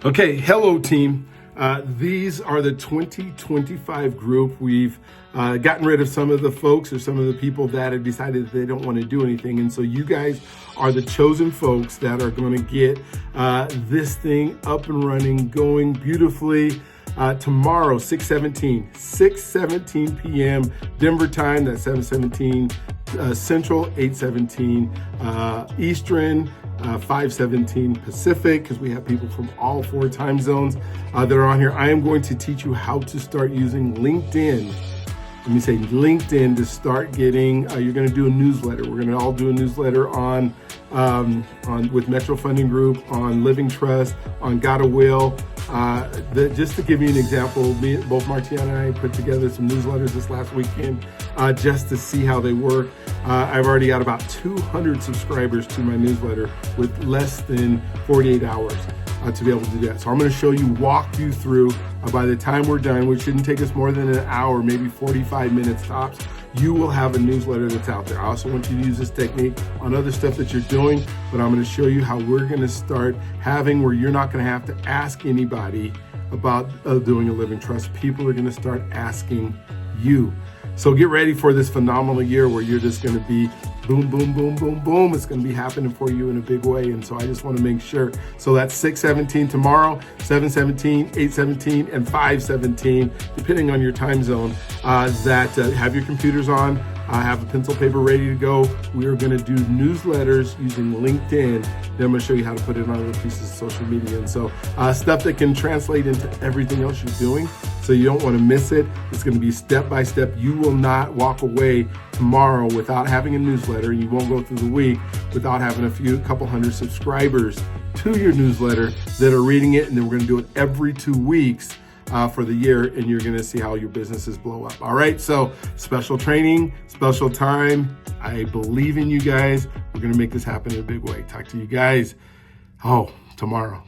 Okay, hello team. These are the 2025 group. We've gotten rid of some of the folks or some of the people that have decided that they don't want to do anything. And so you guys are the chosen folks that are going to get this thing up and running, going beautifully. Tomorrow, 6:17 p.m. Denver time. That's 7:17 Central, 8:17 Eastern, 5:17 Pacific, because we have people from all 4 time zones that are on here. I am going to teach you how to start using LinkedIn. Let me say LinkedIn to start getting, you're going to do a newsletter. We're going to all do a newsletter on with Metro Funding Group, on Living Trust, on Got a Will. Just to give you an example, both Martiana and I put together some newsletters this last weekend just to see how they work. I've already got about 200 subscribers to my newsletter with less than 48 hours to be able to do that. So I'm going to show you, walk you through. By the time we're done, which shouldn't take us more than an hour, maybe 45 minutes tops, you will have a newsletter that's out there. I also want you to use this technique on other stuff that you're doing, but I'm going to show you how we're going to start having where you're not going to have to ask anybody about doing a living trust. People are going to start asking you. So get ready for this phenomenal year where you're just going to be boom, boom, boom, boom, boom. It's going to be happening for you in a big way. And so I just want to make sure. So that's 6:17 tomorrow, 7:17, 8:17, and 5:17, depending on your time zone, that have your computers on, have a pencil, paper ready to go. We are going to do newsletters using LinkedIn. Then I'm going to show you how to put it on other pieces of social media. And so stuff that can translate into everything else you're doing. So you don't want to miss it. It's going to be step by step. You will not walk away tomorrow without having a newsletter. You won't go through the week without having a couple hundred subscribers to your newsletter that are reading it. And then we're going to do it every 2 weeks for the year, and you're going to see how your businesses blow up. All right. So special training, special time. I believe in you guys. We're going to make this happen in a big way. Talk to you guys tomorrow.